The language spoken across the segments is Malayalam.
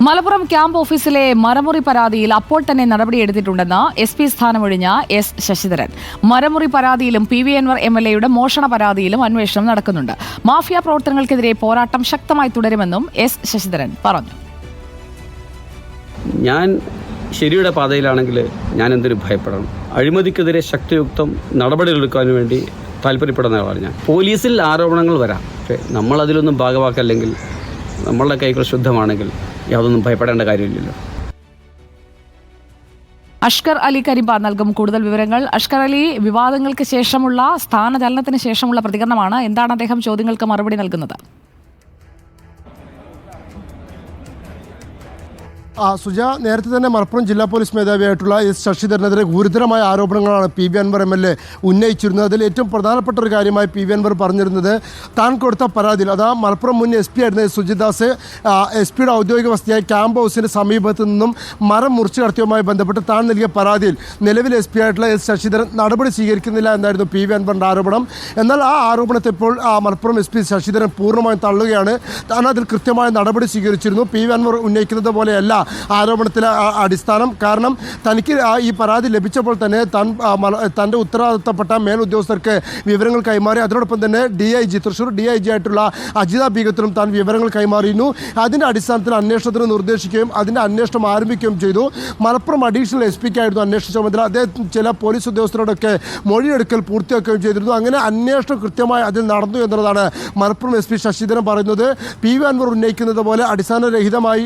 മലപ്പുറം ക്യാമ്പ് ഓഫീസിലെ മരമുറി പരാതിയിൽ അപ്പോൾ തന്നെ നടപടിയെടുത്തിട്ടുണ്ടെന്ന് SP സ്ഥാനമൊഴിഞ്ഞ S Sasidharan. മരമുറി പരാതിയിലും PV Anwar MLAയുടെ മോഷണ പരാതിയിലും അന്വേഷണം നടക്കുന്നുണ്ട്. മാഫിയ പ്രവർത്തനങ്ങൾക്കെതിരെ പോരാട്ടം ശക്തമായി തുടരുമെന്നും S ശശിധരൻ പറഞ്ഞു. ഞാൻ ശരിയുടെ പാതയിലാണെങ്കിൽ ഞാൻ എന്തിനു ഭയപ്പെടണം? അഴിമതിക്കെതിരെ ശക്തിയുക്തം നടപടികളെടുക്കാൻ വേണ്ടി താല്പര്യപ്പെടുന്ന ആളാണ് ഞാൻ. പോലീസിൽ ആരോപണങ്ങൾ വരാം, പക്ഷേ നമ്മളതിലൊന്നും ഭാഗമാക്കല്ലെങ്കിൽ, നമ്മളുടെ കൈകൾ ശുദ്ധമാണെങ്കിൽ യാതൊന്നും ഭയപ്പെടേണ്ട കാര്യമില്ലല്ലോ. അഷ്കർ അലി കരിമ്പ നൽകും കൂടുതൽ വിവരങ്ങൾ. അഷ്കർ അലി, വിവാദങ്ങൾക്ക് ശേഷമുള്ള സ്ഥാനചലനത്തിന് ശേഷമുള്ള പ്രതികരണമാണ്. എന്താണ് അദ്ദേഹം ചോദ്യങ്ങൾക്ക് മറുപടി നൽകുന്നത്? സുജ, നേരത്തെ തന്നെ മലപ്പുറം ജില്ലാ പോലീസ് മേധാവിയായിട്ടുള്ള S ശശിധരനെതിരെ ഗുരുതരമായ ആരോപണങ്ങളാണ് PV അൻവർ MLA ഉന്നയിച്ചിരുന്നത്. അതിൽ ഏറ്റവും പ്രധാനപ്പെട്ട ഒരു കാര്യമായി PV അൻവർ പറഞ്ഞിരുന്നത്, താൻ കൊടുത്ത പരാതിയിൽ, അതാ മലപ്പുറം മുൻ SP ആയിരുന്ന സുജിദാസ് SP-യുടെ ഔദ്യോഗിക വസതിയായ ക്യാമ്പ് ഹൗസിൻ്റെ സമീപത്തു നിന്നും മരം മുറിച്ചു കടത്തിയതുമായി ബന്ധപ്പെട്ട് താൻ നൽകിയ പരാതിയിൽ നിലവിൽ SP ആയിട്ടുള്ള S ശശിധരൻ നടപടി സ്വീകരിക്കുന്നില്ല എന്നായിരുന്നു PV അൻവറിൻ്റെ ആരോപണം. എന്നാൽ ആ ആരോപണത്തെ ഇപ്പോൾ മലപ്പുറം SP ശശിധരൻ പൂർണ്ണമായും തള്ളുകയാണ്. താൻ അതിൽ കൃത്യമായ നടപടി സ്വീകരിച്ചിരുന്നു. PV അൻവർ ഉന്നയിക്കുന്നത് പോലെയല്ല ആരോപണത്തിലെ അടിസ്ഥാനം. കാരണം തനിക്ക് ഈ പരാതി ലഭിച്ചപ്പോൾ തന്നെ തൻ്റെ ഉത്തരവാദിത്തപ്പെട്ട മേലുദ്യോഗസ്ഥർക്ക് വിവരങ്ങൾ കൈമാറി. അതിനോടൊപ്പം തന്നെ തൃശ്ശൂർ DIG ആയിട്ടുള്ള അജിത ബീഗത്തിനും താൻ വിവരങ്ങൾ കൈമാറിയിരുന്നു. അതിൻ്റെ അടിസ്ഥാനത്തിൽ അന്വേഷണത്തിന് നിർദ്ദേശിക്കുകയും അതിൻ്റെ അന്വേഷണം ആരംഭിക്കുകയും ചെയ്തു. മലപ്പുറം അഡീഷണൽ SP-ക്കായിരുന്നു അന്വേഷണ ചുമതല. അദ്ദേഹം ചില പോലീസ് ഉദ്യോഗസ്ഥരോടൊക്കെ മൊഴിയെടുക്കൽ പൂർത്തിയാക്കുകയും ചെയ്തിരുന്നു. അങ്ങനെ അന്വേഷണം കൃത്യമായി അതിൽ നടന്നു എന്നുള്ളതാണ് മലപ്പുറം SP ശശിധരൻ പറയുന്നത്. PV അൻവർ ഉന്നയിക്കുന്നത് പോലെ അടിസ്ഥാനരഹിതമായി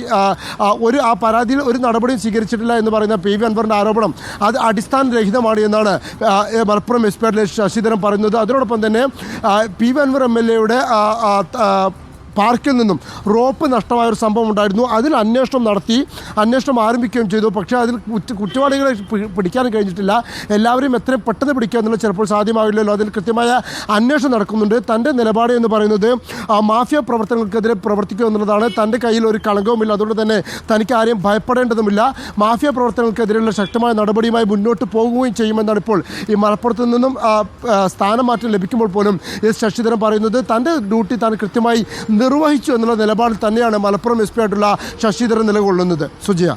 ആ പരാതിയിൽ ഒരു നടപടിയും സ്വീകരിച്ചിട്ടില്ല എന്ന് പറയുന്ന PV അൻവറിൻ്റെ ആരോപണം അത് അടിസ്ഥാനരഹിതമാണ് എന്നാണ് മലപ്പുറം SP ശശിധരൻ പറയുന്നത്. അതിനോടൊപ്പം തന്നെ PV അൻവർ MLAയുടെ പാർക്കിൽ നിന്നും റോപ്പ് നഷ്ടമായ ഒരു സംഭവം ഉണ്ടായിരുന്നു. അതിൽ അന്വേഷണം ആരംഭിക്കുകയും ചെയ്തു. പക്ഷേ അതിൽ കുറ്റവാളികളെ പിടിക്കാൻ കഴിഞ്ഞിട്ടില്ല. എല്ലാവരെയും എത്രയും പെട്ടെന്ന് പിടിക്കുക എന്നുള്ളത് ചിലപ്പോൾ സാധ്യമാവില്ലല്ലോ. അതിൽ കൃത്യമായ അന്വേഷണം നടക്കുന്നുണ്ട്. തൻ്റെ നിലപാട് എന്ന് പറയുന്നത് മാഫിയ പ്രവർത്തനങ്ങൾക്കെതിരെ പ്രവർത്തിക്കുക എന്നുള്ളതാണ്. തൻ്റെ കയ്യിൽ ഒരു കളങ്കവുമില്ല. അതുകൊണ്ട് തന്നെ തനിക്ക് ആരെയും ഭയപ്പെടേണ്ടതുമില്ല. മാഫിയ പ്രവർത്തനങ്ങൾക്കെതിരെയുള്ള ശക്തമായ നടപടിയുമായി മുന്നോട്ട് പോകുകയും ചെയ്യുമെന്നാണ് ഇപ്പോൾ ഈ മലപ്പുറത്ത് നിന്നും സ്ഥാനമാറ്റം ലഭിക്കുമ്പോൾ പോലും S ശശിധരൻ പറയുന്നത്. തൻ്റെ ഡ്യൂട്ടി താൻ കൃത്യമായി നിർവഹിച്ചു എന്നുള്ള നിലപാടിൽ തന്നെയാണ് മലപ്പുറം SP ആയിട്ടുള്ള ശശിധരൻ നിലകൊള്ളുന്നത്. സുജയ.